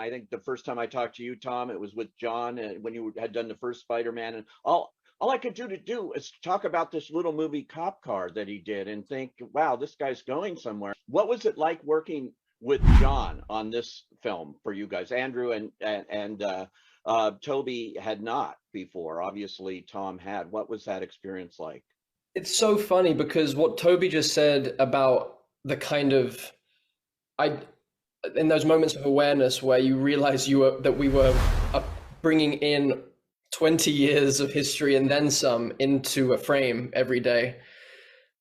I think the first time I talked to you, Tom, it was with John when you had done the first Spider-Man, and all I could do is talk about this little movie Cop Car that he did and think, wow, this guy's going somewhere. What was it like working with John on this film for you guys? Andrew and Toby had not before. Obviously, Tom had. What was that experience like? It's so funny because what Toby just said about the kind of in those moments of awareness where you realize that we were bringing in 20 years of history and then some into a frame every day.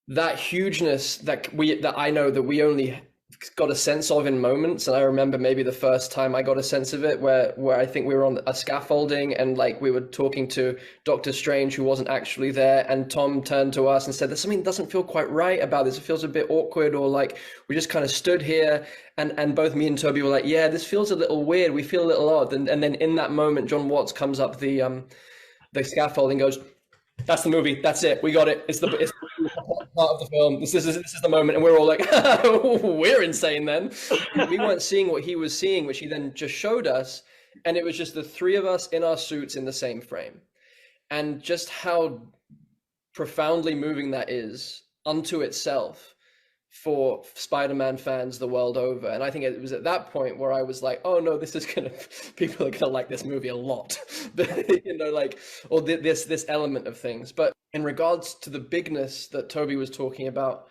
That hugeness that I know that we only got a sense of in moments, and I remember maybe the first time I got a sense of it where I think we were on a scaffolding and like we were talking to Doctor Strange, who wasn't actually there, and Tom turned to us and said, there's something that doesn't feel quite right about this. It feels a bit awkward, or like we just kind of stood here and both me and Toby were like, yeah, this feels a little weird, we feel a little odd. And then in that moment, John Watts comes up the scaffolding, goes, that's the movie, that's it, we got it, it's the part of the film, this is the moment. And we're all like, we're insane then. We weren't seeing what he was seeing, which he then just showed us, and it was just the three of us in our suits in the same frame. And just how profoundly moving that is unto itself for Spider-Man fans the world over. And I think it was at that point where I was like, oh no, people are gonna like this movie a lot. You know, like, or this element of things. But in regards to the bigness that Toby was talking about,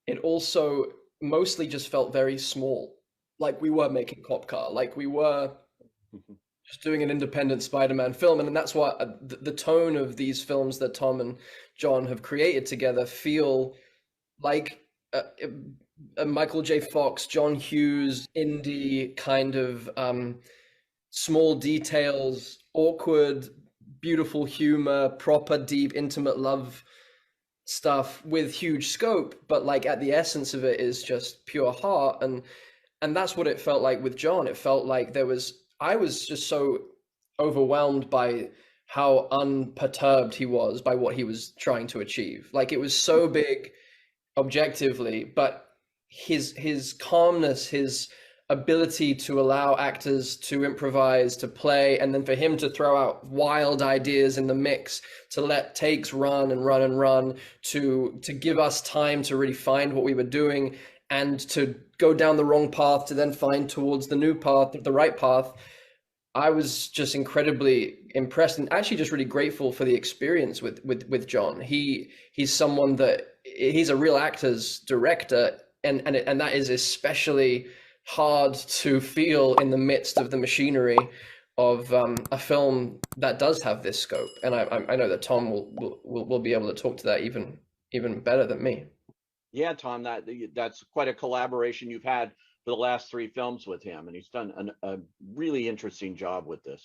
it also mostly just felt very small. Like we were making Cop Car, like we were just doing an independent Spider-Man film. And that's why the tone of these films that Tom and John have created together feel like a Michael J. Fox, John Hughes, indie kind of small details, awkward, beautiful humor, proper, deep, intimate love stuff with huge scope, but like at the essence of it is just pure heart. And that's what it felt like with John. It felt like I was just so overwhelmed by how unperturbed he was by what he was trying to achieve. Like it was so big objectively, but his calmness, his ability to allow actors to improvise, to play, and then for him to throw out wild ideas in the mix, to let takes run and run and run, to give us time to really find what we were doing and to go down the wrong path to then find towards the new path, the right path. I was just incredibly impressed and actually just really grateful for the experience with John. He's someone that he's a real actor's director, and that is especially hard to feel in the midst of the machinery of a film that does have this scope. And I know that Tom will be able to talk to that even better than me. Yeah, Tom, that's quite a collaboration you've had for the last three films with him, and he's done a really interesting job with this.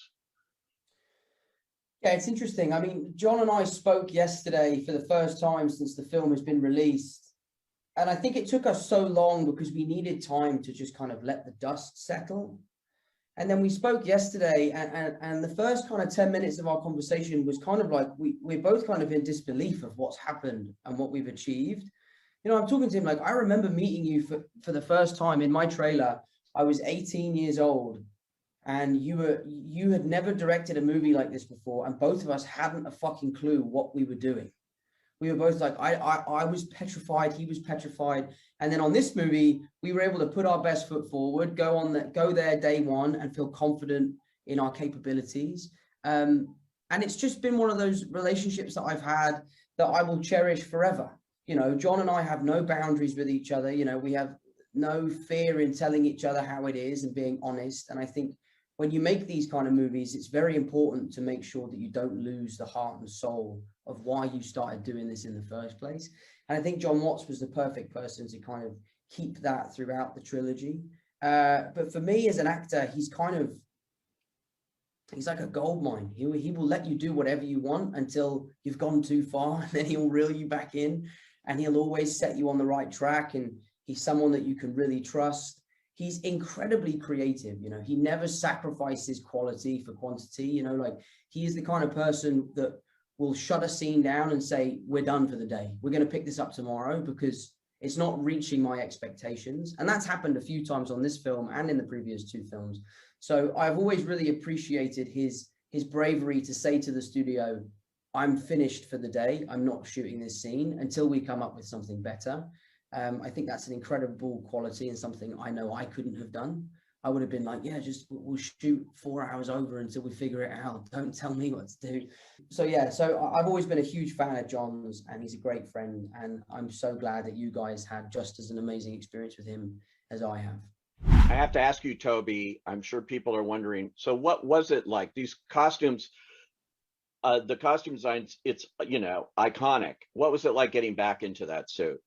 Yeah, it's interesting. I mean, John and I spoke yesterday for the first time since the film has been released. And I think it took us so long because we needed time to just kind of let the dust settle. And then we spoke yesterday, and the first kind of 10 minutes of our conversation was kind of like we're both kind of in disbelief of what's happened and what we've achieved. You know, I'm talking to him like, I remember meeting you for the first time in my trailer. I was 18 years old, and you had never directed a movie like this before, and both of us hadn't a fucking clue what we were doing. We were both like, I was petrified, he was petrified. And then on this movie, we were able to put our best foot forward, go there day one and feel confident in our capabilities. And it's just been one of those relationships that I've had that I will cherish forever. You know, John and I have no boundaries with each other. You know, we have no fear in telling each other how it is and being honest. And I think when you make these kind of movies, it's very important to make sure that you don't lose the heart and soul of why you started doing this in the first place. And I think John Watts was the perfect person to kind of keep that throughout the trilogy. But for me as an actor, he's like a gold mine. He will let you do whatever you want until you've gone too far, and then he'll reel you back in, and he'll always set you on the right track. And he's someone that you can really trust. He's incredibly creative. You know, he never sacrifices quality for quantity. You know, like he is the kind of person that will shut a scene down and say, we're done for the day. We're going to pick this up tomorrow, because it's not reaching my expectations. And that's happened a few times on this film and in the previous 2 films. So I've always really appreciated his bravery to say to the studio, I'm finished for the day. I'm not shooting this scene until we come up with something better. I think that's an incredible quality and something I know I couldn't have done. I would have been like, yeah, just we'll shoot 4 hours over until we figure it out. Don't tell me what to do. So yeah, so I've always been a huge fan of John's, and he's a great friend. And I'm so glad that you guys had just as an amazing experience with him as I have. I have to ask you, Toby, I'm sure people are wondering, so what was it like? These costumes, the costume designs, it's, you know, iconic. What was it like getting back into that suit?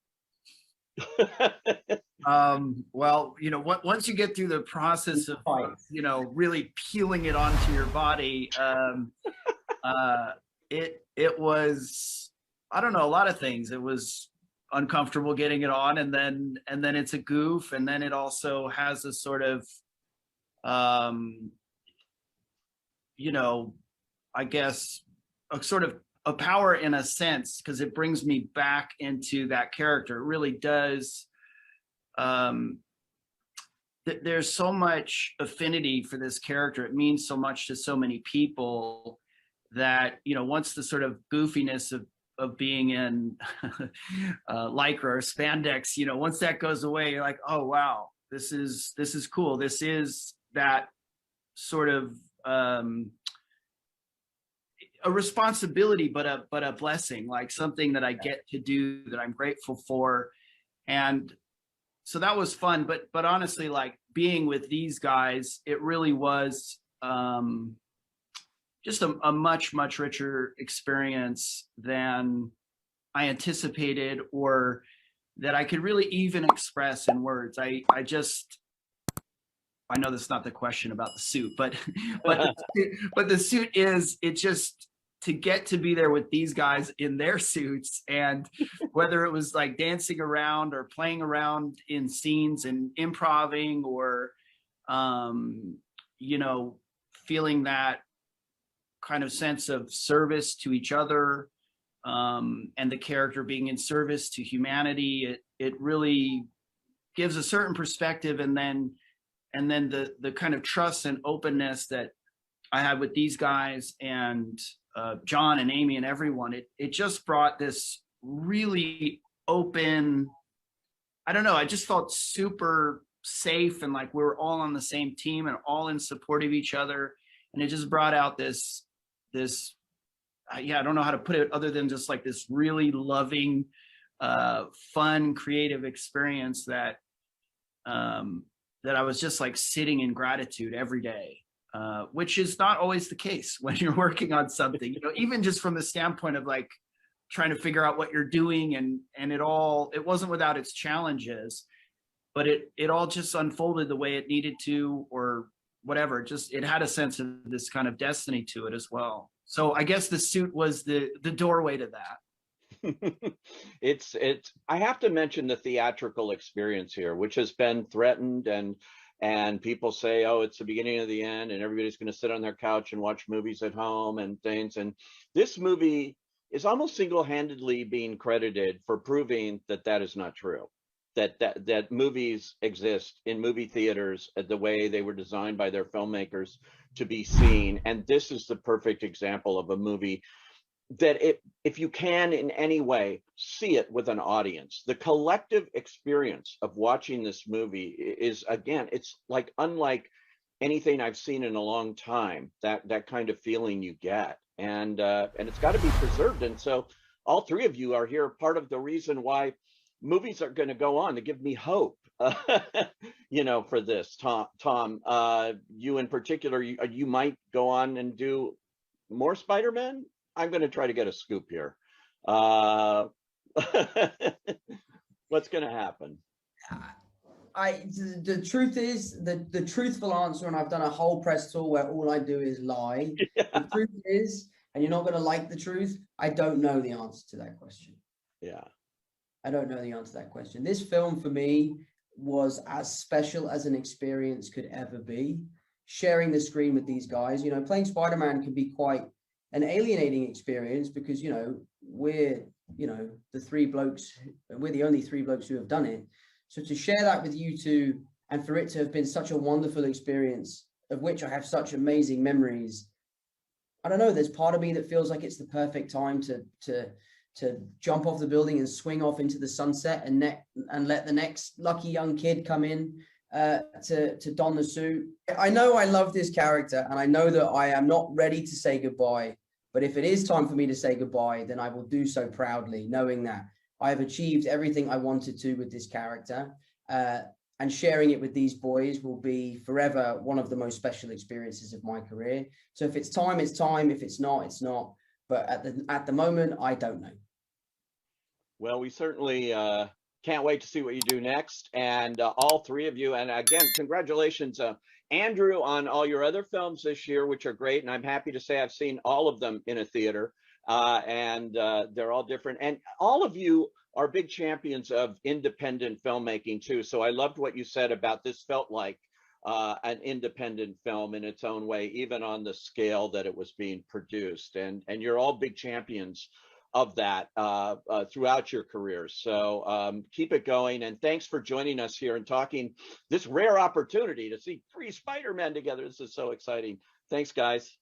Well, you know, once you get through the process of, you know, really peeling it onto your body, it was, I don't know, a lot of things. It was uncomfortable getting it on, and then it's a goof, and then it also has a sort of, you know, I guess a sort of a power in a sense, because it brings me back into that character. It really does. There's so much affinity for this character. It means so much to so many people that, you know, once the sort of goofiness of being in lycra or spandex, you know, once that goes away, you're like, oh wow, this is cool. This is that sort of a responsibility, but a blessing, like something that I get to do that I'm grateful for. And so that was fun, but honestly, like being with these guys, it really was just a much richer experience than I anticipated, or that I could really even express in words. I know that's not the question about the suit, but the suit is, it just, to get to be there with these guys in their suits, and whether it was like dancing around or playing around in scenes and improving, or you know, feeling that kind of sense of service to each other, and the character being in service to humanity, it really gives a certain perspective. And then the kind of trust and openness that I had with these guys, and John and Amy and everyone, it just brought this really open, I don't know, I just felt super safe, and like we were all on the same team and all in support of each other. And it just brought out this yeah, I don't know how to put it other than just like this really loving, fun, creative experience that I was just like sitting in gratitude every day, which is not always the case when you're working on something, you know, even just from the standpoint of like trying to figure out what you're doing, and it wasn't without its challenges, but it all just unfolded the way it needed to, or whatever. It had a sense of this kind of destiny to it as well. So I guess the suit was the doorway to that. It's I have to mention the theatrical experience here, which has been threatened, and people say, oh, it's the beginning of the end and everybody's going to sit on their couch and watch movies at home and things. And this movie is almost single-handedly being credited for proving that that is not true, that movies exist in movie theaters the way they were designed by their filmmakers to be seen. And this is the perfect example of a movie that if you can in any way see it with an audience, the collective experience of watching this movie is, again, it's like unlike anything I've seen in a long time, that kind of feeling you get. And it's got to be preserved. And so all three of you are here, part of the reason why movies are going to go on, to give me hope, you know, for this. Tom, you in particular, you might go on and do more Spider-Man. I'm going to try to get a scoop here. What's going to happen? The truth is, the truthful answer, and I've done a whole press tour where all I do is lie. Yeah. The truth is, and you're not going to like the truth, I don't know the answer to that question. Yeah. I don't know the answer to that question. This film for me was as special as an experience could ever be. Sharing the screen with these guys, you know, playing Spider-Man can be quite an alienating experience because, you know, we're you know, the three blokes, we're the only three blokes who have done it. So to share that with you two, and for it to have been such a wonderful experience, of which I have such amazing memories, I don't know, there's part of me that feels like it's the perfect time to jump off the building and swing off into the sunset and let the next lucky young kid come in to don the suit. I know I love this character, and I know that I am not ready to say goodbye, but if it is time for me to say goodbye, then I will do so proudly, knowing that I have achieved everything I wanted to with this character, and sharing it with these boys will be forever one of the most special experiences of my career. So if it's time, it's time. If it's not, it's not. But at the moment, I don't know. Well, we certainly can't wait to see what you do next. And all three of you, and again, congratulations, Andrew, on all your other films this year, which are great. And I'm happy to say I've seen all of them in a theater, and they're all different. And all of you are big champions of independent filmmaking too. So I loved what you said about this felt like an independent film in its own way, even on the scale that it was being produced. And you're all big champions of that throughout your careers. So keep it going. And thanks for joining us here and talking this rare opportunity to see 3 Spider-Men together. This is so exciting. Thanks, guys.